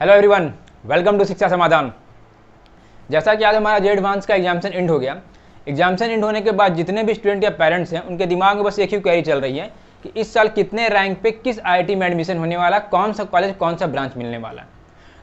Hello everyone, welcome to शिक्षा समाधान। जैसा कि आज हमारा जे एडवांस का एग्जामिनेशन एंड हो गया। एग्जामिनेशन एंड होने के बाद जितने भी स्टूडेंट या पेरेंट्स हैं उनके दिमाग में बस एक ही क्वेरी चल रही है कि इस साल कितने रैंक पे किस आईआईटी में एडमिशन होने वाला, कौन सा कॉलेज कौन सा ब्रांच मिलने वाला है।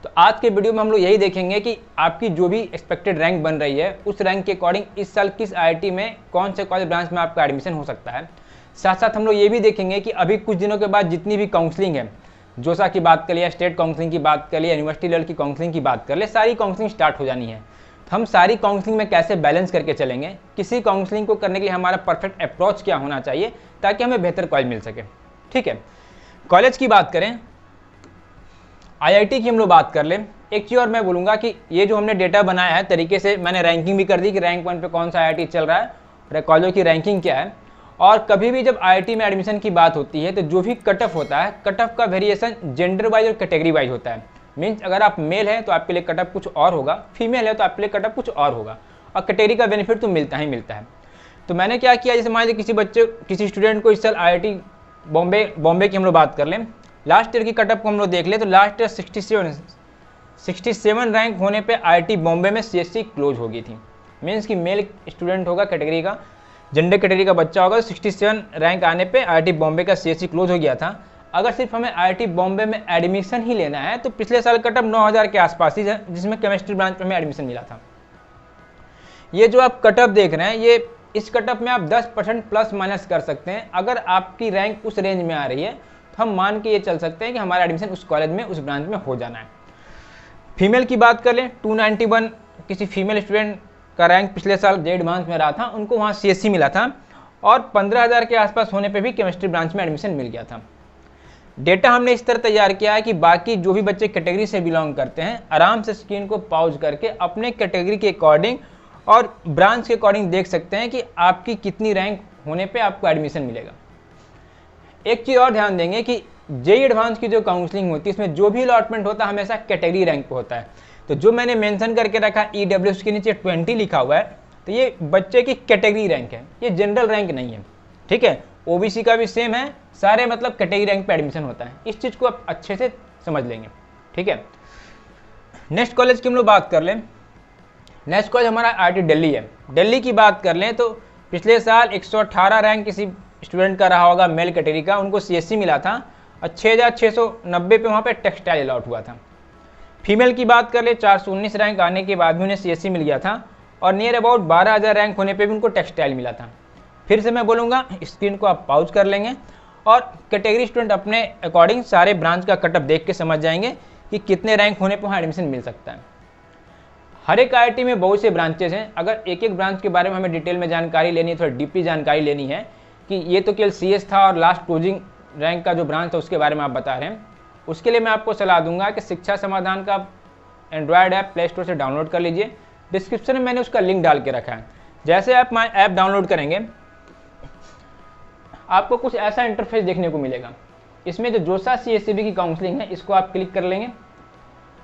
तो आज के वीडियो में हम लोग यही देखेंगे कि आपकी जो भी एक्सपेक्टेड रैंक बन रही है उस रैंक के अकॉर्डिंग इस साल किस आईआईटी में कौन से कॉलेज ब्रांच में आपका एडमिशन हो सकता है। साथ साथ हम लोग ये भी देखेंगे कि अभी कुछ दिनों के बाद जितनी भी काउंसलिंग है, जोसा की बात कर लिया, स्टेट काउंसलिंग की बात कर लिया, यूनिवर्सिटी लेवल की काउंसलिंग की बात कर ले, सारी काउंसलिंग स्टार्ट हो जानी है। तो हम सारी काउंसलिंग में कैसे बैलेंस करके चलेंगे, किसी काउंसलिंग को करने के लिए हमारा परफेक्ट अप्रोच क्या होना चाहिए ताकि हमें बेहतर कॉलेज मिल सके। ठीक है, कॉलेज की बात करें, आईआईटी की हम लोग बात कर लें। एक चीज़ और मैं बोलूँगा कि ये जो हमने डेटा बनाया है तरीके से मैंने रैंकिंग भी कर दी कि रैंक 1 पे कौन सा आईआईटी चल रहा है और कॉलेजों की रैंकिंग क्या है। और कभी भी जब आईआईटी में एडमिशन की बात होती है तो जो भी कट ऑफ होता है, कट ऑफ का वेरिएशन जेंडर वाइज और कैटेगरी वाइज होता है। मीन्स अगर आप मेल हैं तो आपके लिए कट ऑफ कुछ और होगा, फीमेल है तो आपके लिए कट ऑफ कुछ और होगा, और कैटेगरी का बेनिफिट तो मिलता ही मिलता है। तो मैंने क्या किया, जैसे मान लीजिए किसी स्टूडेंट को इस साल आईआईटी बॉम्बे की हम लोग बात कर लें, लास्ट ईयर की कट ऑफ को हम लोग देख लें तो लास्ट ईयर 67 रैंक होने पे आईआईटी बॉम्बे में सीएससी क्लोज हो गई थी। मीन्स कि मेल स्टूडेंट होगा, कैटेगरी का जेंडर कैटेगरी का बच्चा होगा, 67 रैंक आने पे आईआईटी बॉम्बे का सीएससी क्लोज हो गया था। अगर सिर्फ हमें आईआईटी बॉम्बे में एडमिशन ही लेना है तो पिछले साल कट ऑफ 9000 के आसपास ही है, जिसमें केमिस्ट्री ब्रांच में हमें एडमिशन मिला था। ये जो आप कट ऑफ देख रहे हैं, ये इस कट ऑफ में आप 10% प्लस माइनस कर सकते हैं। अगर आपकी रैंक उस रेंज में आ रही है तो हम मान के ये चल सकते हैं कि हमारा एडमिशन उस कॉलेज में उस ब्रांच में हो जाना है। फीमेल की बात कर लें, 291 किसी फीमेल स्टूडेंट का रैंक पिछले साल जे एडवांस में रहा था, उनको वहाँ सीएससी मिला था और 15000 के आसपास होने पे भी केमिस्ट्री ब्रांच में एडमिशन मिल गया था। डेटा हमने इस तरह तैयार किया है कि बाकी जो भी बच्चे कैटेगरी से बिलोंग करते हैं आराम से स्क्रीन को पॉज करके अपने कैटेगरी के अकॉर्डिंग और ब्रांच के अकॉर्डिंग देख सकते हैं कि आपकी कितनी रैंक होने पे आपको एडमिशन मिलेगा। एक चीज़ और ध्यान देंगे कि जे एडवांस की जो काउंसलिंग होती है इसमें जो भी अलॉटमेंट होता है हमेशा कैटेगरी रैंक पे होता है। तो जो मैंने मेंशन करके रखा ईडब्ल्यूएस के नीचे 20 लिखा हुआ है तो ये बच्चे की कैटेगरी रैंक है, ये जनरल रैंक नहीं है। ठीक है, ओबीसी का भी सेम है, सारे मतलब कैटेगरी रैंक पे एडमिशन होता है। इस चीज़ को आप अच्छे से समझ लेंगे। ठीक है, नेक्स्ट कॉलेज की हम लोग बात कर लें। नेक्स्ट कॉलेज हमारा आईआईटी दिल्ली है। दिल्ली की बात कर लें तो पिछले साल 118 रैंक किसी स्टूडेंट का रहा होगा मेल कैटेगरी का, उनको सीएससी मिला था और 6690 पे वहाँ पे टेक्सटाइल अलॉट हुआ था। फीमेल की बात कर ले, 419 रैंक आने के बाद भी उन्हें सीएससी मिल गया था और नियर अबाउट 12000 रैंक होने पे भी उनको टेक्सटाइल मिला था। फिर से मैं बोलूँगा, स्क्रीन को आप पॉज कर लेंगे और कैटेगरी स्टूडेंट अपने अकॉर्डिंग सारे ब्रांच का कटअप देख के समझ जाएंगे कि कितने रैंक होने पर वहाँ एडमिशन मिल सकता है। हर एक आईआईटी में बहुत से ब्रांचेस हैं। अगर एक एक ब्रांच के बारे में हमें डिटेल में जानकारी लेनी है, थोड़ा डीपली जानकारी लेनी है कि ये तो केवल सीएस था और लास्ट क्लोजिंग रैंक का जो ब्रांच था उसके बारे में आप बता रहे हैं, उसके लिए मैं आपको सलाह दूंगा कि शिक्षा समाधान का एंड्रॉयड ऐप प्ले स्टोर से डाउनलोड कर लीजिए। डिस्क्रिप्शन में मैंने उसका लिंक डाल के रखा है। जैसे आप माय ऐप डाउनलोड करेंगे आपको कुछ ऐसा इंटरफेस देखने को मिलेगा। इसमें जो जोसा सीएससीबी की काउंसलिंग है इसको आप क्लिक कर लेंगे।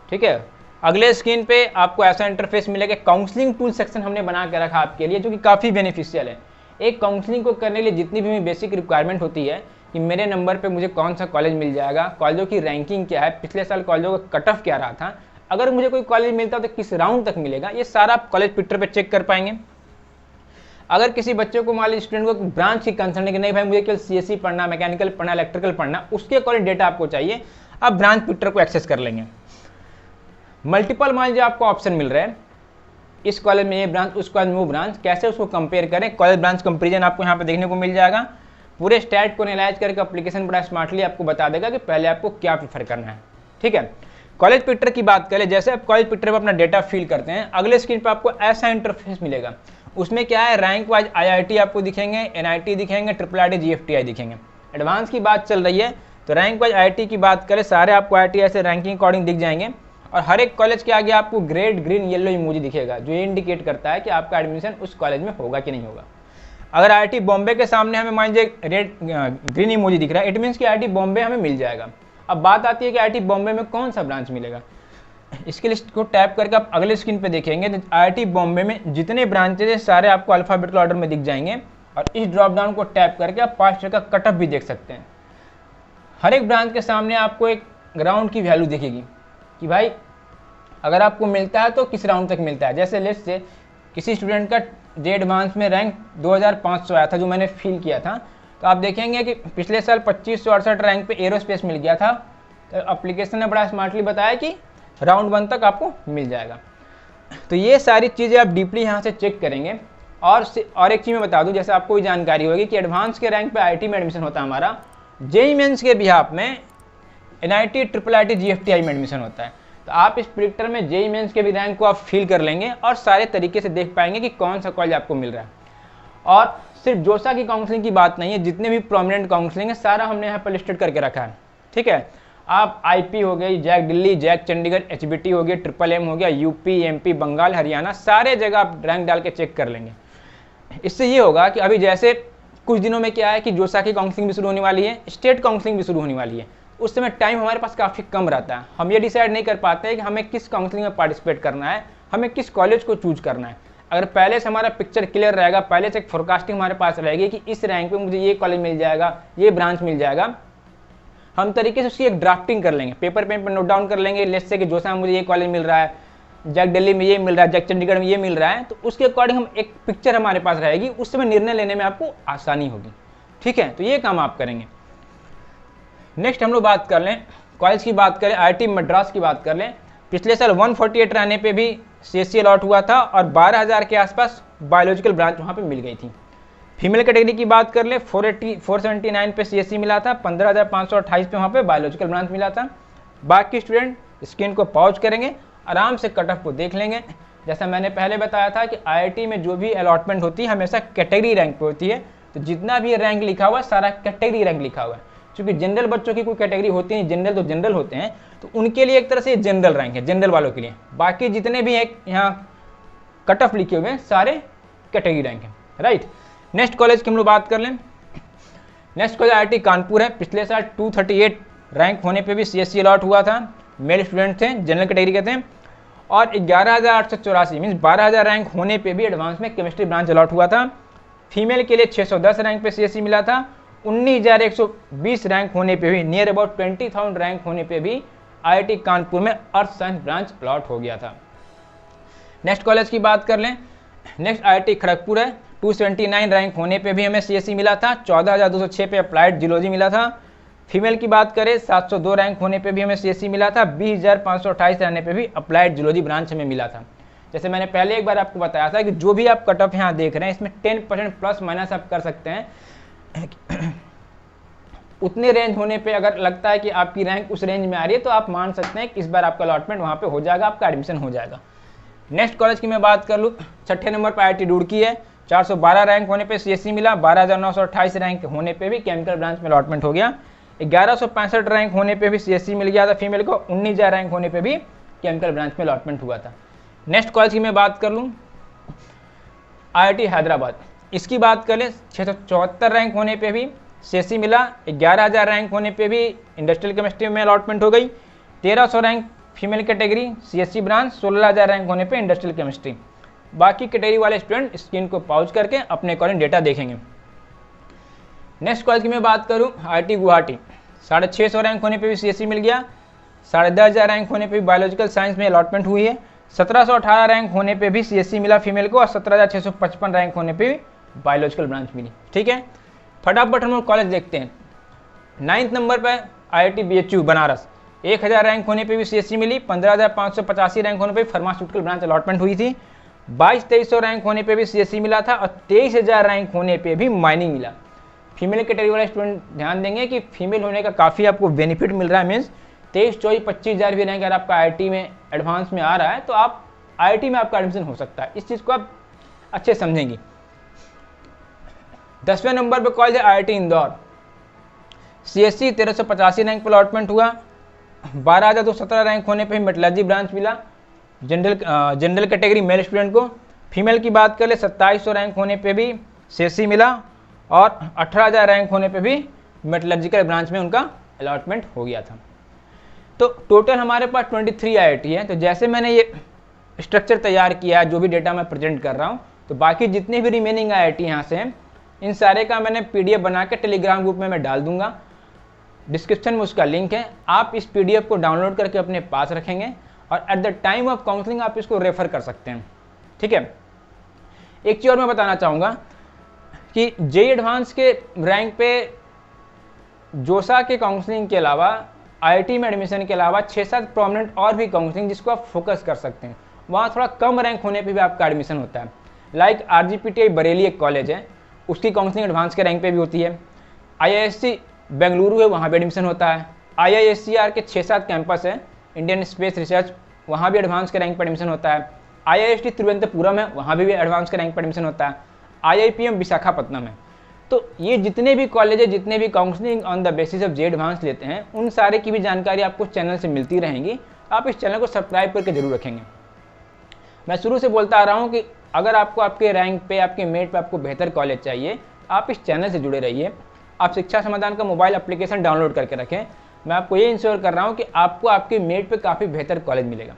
ठीक है, अगले स्क्रीन पे आपको ऐसा इंटरफेस मिलेगा। काउंसलिंग टूल सेक्शन हमने बना के रखा आपके लिए, जो कि काफ़ी बेनिफिशियल है। एक काउंसलिंग को करने के लिए जितनी भी बेसिक रिक्वायरमेंट होती है कि मेरे नंबर पे मुझे कौन सा कॉलेज मिल जाएगा, कॉलेजों की रैंकिंग क्या है, पिछले साल कॉलेजों का कट ऑफ क्या रहा था, अगर मुझे कोई कॉलेज मिलता तो किस राउंड तक मिलेगा, ये सारा आप कॉलेज पिक्चर पे चेक कर पाएंगे। अगर किसी बच्चे को मान लीजिए स्टूडेंट को ब्रांच की कंसर्न है कि नहीं भाई मुझे केवल सीएससी पढ़ना, मैकेनिकल पढ़ना, इलेक्ट्रिकल पढ़ना, उसके अकॉर्डिंग डेटा आपको चाहिए, आप ब्रांच पिक्चर को एक्सेस कर लेंगे। मल्टीपल मान लीजिए आपको ऑप्शन मिल रहा है, इस कॉलेज में ये ब्रांच, उस कॉलेज में वो ब्रांच, कैसे उसको कंपेयर करें, कॉलेज ब्रांच कंपेरिजन आपको यहाँ पे देखने को मिल जाएगा। पूरे स्टैट को एनालाइज करके एप्लीकेशन बड़ा स्मार्टली आपको बता देगा कि पहले आपको क्या प्रेफर करना है। ठीक है, कॉलेज पिक्चर की बात करें, जैसे आप कॉलेज पिक्चर में अपना डेटा फिल करते हैं, अगले स्क्रीन पर आपको ऐसा इंटरफेस मिलेगा। उसमें क्या है, रैंक वाइज आईआईटी आपको दिखेंगे, एनआईटी दिखेंगे, IIIT जीएफटीआई दिखेंगे। एडवांस की बात चल रही है तो रैंक वाइज आईआईटी की बात करें, सारे आपको आईआईटी ऐसे रैंकिंग अकॉर्डिंग दिख जाएंगे और हर एक कॉलेज के आगे आपको रेड, ग्रीन, येलो इमोजी दिखेगा, जो ये इंडिकेट करता है कि आपका एडमिशन उस कॉलेज में होगा कि नहीं होगा। अगर आईआईटी बॉम्बे के सामने हमें मान लीजिए रेड ग्रीन इमोजी दिख रहा है, इट मीन्स कि आईआईटी बॉम्बे हमें मिल जाएगा। अब बात आती है कि आईआईटी बॉम्बे में कौन सा ब्रांच मिलेगा। इसके लिस्ट को टैप करके आप अगले स्क्रीन पे देखेंगे तो आईआईटी बॉम्बे में जितने ब्रांचेज हैं सारे आपको अल्फाबेटिकल ऑर्डर में दिख जाएंगे और इस ड्रॉप डाउन को टैप करके आप पास्ट ईयर का कट ऑफ भी देख सकते हैं। हर एक ब्रांच के सामने आपको एक ग्राउंड की वैल्यू दिखेगी। कि भाई अगर आपको मिलता है तो किस राउंड तक मिलता है। जैसे लेट्स से किसी स्टूडेंट का जे एडवांस में रैंक 2500 आया था, जो मैंने फील किया था, तो आप देखेंगे कि पिछले साल 2568 रैंक पे एरोस्पेस मिल गया था। तो एप्लीकेशन ने बड़ा स्मार्टली बताया कि राउंड 1 तक आपको मिल जाएगा। तो ये सारी चीज़ें आप डीपली यहाँ से चेक करेंगे। और एक चीज़ मैं बता दूँ, जैसे आपको भी जानकारी होगी कि एडवांस के रैंक पे आईआईटी में एडमिशन होता है हमारा, जेईई मेंस के बिहाफ में एनआईटी IIIT GFTI में एडमिशन होता है। तो आप इस प्रिडिक्टर में जेईई मेंस के भी रैंक को आप फील कर लेंगे और सारे तरीके से देख पाएंगे कि कौन सा कॉलेज आपको मिल रहा है। और सिर्फ जोसा की काउंसलिंग की बात नहीं है, जितने भी प्रोमिनेंट काउंसलिंग है सारा हमने यहाँ पर लिस्टेड करके रखा है, ठीक है। आप आईपी हो गई, JAC Delhi, Jack Chandigarh, HBT हो गया, MMM हो गया, यूपी, MP, बंगाल, हरियाणा, सारे जगह आप रैंक डाल के चेक कर लेंगे। इससे ये होगा कि अभी जैसे कुछ दिनों में क्या है कि जोसा की काउंसलिंग भी शुरू होने वाली है, स्टेट काउंसलिंग भी शुरू होने वाली है। उस समय टाइम हमारे पास काफ़ी कम रहता है, हम ये डिसाइड नहीं कर पाते हैं कि हमें किस काउंसलिंग में पार्टिसिपेट करना है, हमें किस कॉलेज को चूज करना है। अगर पहले से हमारा पिक्चर क्लियर रहेगा, पहले से एक फोरकास्टिंग हमारे पास रहेगी कि इस रैंक पे मुझे ये कॉलेज मिल जाएगा, ये ब्रांच मिल जाएगा, हम तरीके से उसकी एक ड्राफ्टिंग कर लेंगे, पेपर पेन पर नोट डाउन कर लेंगे। लेट्स से कि जोसा में मुझे ये कॉलेज मिल रहा है, जैक दिल्ली में ये मिल रहा है, जैक चंडीगढ़ में ये मिल रहा है, तो उसके अकॉर्डिंग हम एक पिक्चर हमारे पास रहेगी, उस समय निर्णय लेने में आपको आसानी होगी, ठीक है। तो ये काम आप करेंगे। नेक्स्ट हम लोग बात कर लें कॉलेज की, बात करें IIT मद्रास की बात कर लें। पिछले साल 148 रहने पे भी CSE अलॉट हुआ था और 12,000 के आसपास बायोलॉजिकल ब्रांच वहाँ पे मिल गई थी। फीमेल कैटेगरी की बात कर ले, 479 पे CSE मिला था, 15,528 पे वहाँ पे बायोलॉजिकल ब्रांच मिला था। बाकी स्टूडेंट स्क्रीन को पॉज करेंगे, आराम से कट ऑफ को देख लेंगे। जैसा मैंने पहले बताया था कि IIT में जो भी अलॉटमेंट होती है हमेशा कैटेगरी रैंक पे होती है, तो जितना भी रैंक लिखा हुआ है सारा कैटेगरी रैंक लिखा हुआ है। क्योंकि जनरल बच्चों की कोई कैटेगरी होती नहीं, जनरल तो जनरल होते हैं, तो उनके लिए एक तरह से जनरल रैंक है, जनरल वालों के लिए। बाकी जितने भी एक यहाँ कट ऑफ लिखे हुए हैं सारे कैटेगरी रैंक हैं, राइट। नेक्स्ट कॉलेज की हम लोग बात कर लें। नेक्स्ट कॉलेज IIT कानपुर है। पिछले साल 238 रैंक होने पे भी CSE अलॉट हुआ था, मेल स्टूडेंट थे, जनरल कैटेगरी के थे। और 11,884 मीन्स 12,000 रैंक होने पे भी एडवांस में केमिस्ट्री ब्रांच अलॉट हुआ था। फीमेल के लिए 610 रैंक पे CSE मिला था। 19,120 रैंक होने पे भी, नियर अबाउट 20,000 रैंक होने पे भी IIT कानपुर में अर्थ साइंस ब्रांच अलॉट हो गया था। नेक्स्ट कॉलेज की बात कर लें। नेक्स्ट IIT खड़गपुर है। 279 रैंक होने पे भी हमें CSE मिला था। 14,206 पे अप्लाइड जियोलॉजी मिला था। फीमेल की बात करें 702 रैंक होने पे भी हमें CSE मिला था। 20,528 रहने पे भी अप्लाइड जियोलॉजी ब्रांच हमें मिला था। जैसे मैंने पहले एक बार आपको बताया था कि जो भी आप कट ऑफ यहाँ देख रहे हैं इसमें 10% प्लस माइनस आप कर सकते हैं। उतने रेंज होने पे अगर लगता है कि आपकी रैंक उस रेंज में आ रही है तो आप मान सकते हैं कि इस बार आपका अलॉटमेंट वहाँ पे हो जाएगा, आपका एडमिशन हो जाएगा। नेक्स्ट कॉलेज की मैं बात कर लूँ, 6ठे नंबर पर IIT रुड़की है। 412 रैंक होने पे CSE मिला। 12,928 रैंक होने पे भी केमिकल ब्रांच में अलॉटमेंट हो गया। 1165 रैंक होने पे भी CSE मिल गया था फीमेल को। 19,000 रैंक होने पे भी केमिकल ब्रांच में अलॉटमेंट हुआ था। नेक्स्ट कॉलेज की मैं बात कर लूँ, IIT हैदराबाद। इसकी बात कर लें, 674 रैंक होने पे भी CSE मिला। 11,000 रैंक होने पे भी इंडस्ट्रियल केमिस्ट्री में अलॉटमेंट हो गई। 1,300 rank female category CSE branch. 16,000 rank होने पे इंडस्ट्रियल केमिस्ट्री। बाकी कैटेगरी वाले स्टूडेंट स्क्रीन को पॉज करके अपने अकॉर्डिंग डेटा देखेंगे। नेक्स्ट कॉलेज की मैं बात करूँ, IIT गुवाहाटी। 650 रैंक होने पे भी CSE मिल गया। 10,500 रैंक होने पे भी बायोलॉजिकल साइंस में अलॉटमेंट हुई है। 1718 रैंक होने पे भी CSE मिला फीमेल को और 17,655 रैंक होने पे भी बायोलॉजिकल ब्रांच मिली। ठीक है, फटाफट हम लोग कॉलेज देखते हैं। 9th नंबर पर IIT BHU बनारस। 1,000 रैंक होने पे भी CSE मिली। 15,585 रैंक होने पे फार्मास्यूटिकल ब्रांच अलॉटमेंट हुई थी। 22,2300 रैंक होने पे भी CSE मिला था और 23,000 रैंक होने पे भी माइनिंग मिला। फीमेल कैटेगरी वाले स्टूडेंट ध्यान देंगे कि फीमेल होने का काफ़ी आपको बेनिफिट मिल रहा है। मीन्स 23, 24, 25,000 भी रैंक अगर आपका IIT में एडवांस में आ रहा है तो आप IIT में आपका एडमिशन हो सकता है। इस चीज़ को आप अच्छे समझेंगे। 10वें नंबर पर कॉलेज है IIT इंदौर। CSE 1,385 रैंक पर अलॉटमेंट हुआ। 12,217 रैंक होने पे मेटलर्जी ब्रांच मिला जनरल कैटेगरी मेल स्टूडेंट को। फीमेल की बात कर ले 2,700 रैंक होने पे भी CSE मिला और 18,000 रैंक होने पे भी मेटलर्जिकल ब्रांच में उनका अलॉटमेंट हो गया था। तो टोटल हमारे पास 23 IIT है। तो जैसे मैंने ये स्ट्रक्चर तैयार किया है, जो भी डेटा मैं प्रेजेंट कर रहा हूँ, तो बाकी जितने भी रिमेनिंग IIT यहाँ से हैं इन सारे का मैंने PDF बना के टेलीग्राम ग्रुप में मैं डाल दूंगा। डिस्क्रिप्शन में उसका लिंक है। आप इस PDF को डाउनलोड करके अपने पास रखेंगे और at the time of counselling आप इसको रेफर कर सकते हैं। ठीक है, एक चीज़ और मैं बताना चाहूँगा कि JEE एडवांस के रैंक पे जोसा के काउंसलिंग के अलावा IIT में एडमिशन के अलावा 6-7 प्रोमिनेंट और भी काउंसलिंग जिसको आप फोकस कर सकते हैं, वहाँ थोड़ा कम रैंक होने पे भी आपका एडमिशन होता है। लाइक RGPTI बरेली एक कॉलेज है, उसकी काउंसलिंग एडवांस के रैंक पे भी होती है। IISc बेंगलुरु है, वहाँ भी एडमिशन होता है। IISER के 6-7 कैंपस है, इंडियन स्पेस रिसर्च, वहाँ भी एडवांस के रैंक पर एडमिशन होता है। IIST तिरुवनंतपुरम है, वहाँ भी एडवांस के रैंक पर एडमिशन होता है। IIPM विशाखापट्टनम है। तो ये जितने भी कॉलेज है, जितने भी counselling on the basis of JEE advance लेते हैं, उन सारे की भी जानकारी आपको चैनल से मिलती रहेंगी। आप इस चैनल को सब्सक्राइब करके जरूर रखेंगे। मैं शुरू से बोलता आ रहा हूँ कि अगर आपको आपके रैंक पे, आपके मेट पे आपको बेहतर कॉलेज चाहिए, आप इस चैनल से जुड़े रहिए। आप शिक्षा समाधान का मोबाइल एप्लीकेशन डाउनलोड करके रखें। मैं आपको ये इंश्योर कर रहा हूँ कि आपको आपके मेट पे काफ़ी बेहतर कॉलेज मिलेगा।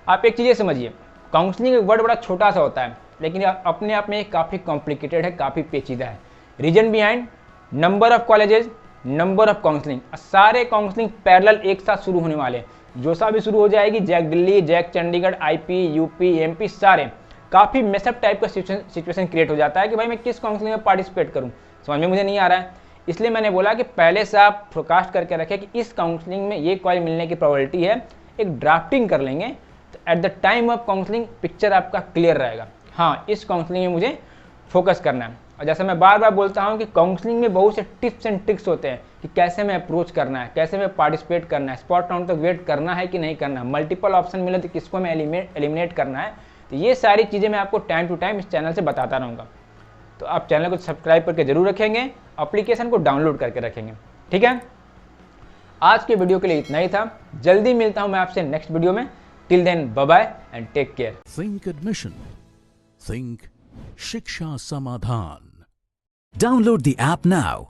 आप एक चीज़ समझिए, काउंसलिंग एक वर्ड बड़ा छोटा सा होता है, लेकिन अपने आप में काफ़ी कॉम्प्लिकेटेड है, काफ़ी पेचीदा है। Reason behind number of colleges, number of counselling, सारे काउंसलिंग पैरेलल एक साथ शुरू होने वाले हैं। जोसा भी शुरू हो जाएगी, जैक Delhi, Jack Chandigarh, IP, UP, MP, सारे काफ़ी मेसअप टाइप का सिचुएशन क्रिएट हो जाता है कि भाई मैं किस काउंसलिंग में पार्टिसिपेट करूँ, समझ में मुझे नहीं आ रहा है। इसलिए मैंने बोला कि पहले से आप फोरकास्ट करके रखें कि इस काउंसलिंग में ये कॉलेज मिलने की प्रोबेबिलिटी है, एक ड्राफ्टिंग कर लेंगे तो at the time of counselling picture आपका क्लियर रहेगा। हाँ, इस काउंसलिंग में मुझे फोकस करना है। और जैसे मैं बार बार बोलता हूँ कि काउंसलिंग में बहुत से टिप्स एंड ट्रिक्स होते हैं कि कैसे मैं अप्रोच करना है, कैसे मैं पार्टिसिपेट करना है, स्पॉट राउंड तक वेट करना है कि नहीं करना है, मल्टीपल ऑप्शन मिले तो किसको मैं एलिमिनेट करना है। तो ये सारी चीज़ें मैं आपको टाइम टू टाइम इस चैनल से बताता रहूँगा। तो आप चैनल को सब्सक्राइब करके जरूर रखेंगे, एप्लीकेशन को डाउनलोड करके रखेंगे। ठीक है, आज के वीडियो के लिए इतना ही था। जल्दी मिलता हूँ मैं आपसे नेक्स्ट वीडियो में। Till then, bye bye and take care. Think admission, think Shiksha Samadhan. Download the app now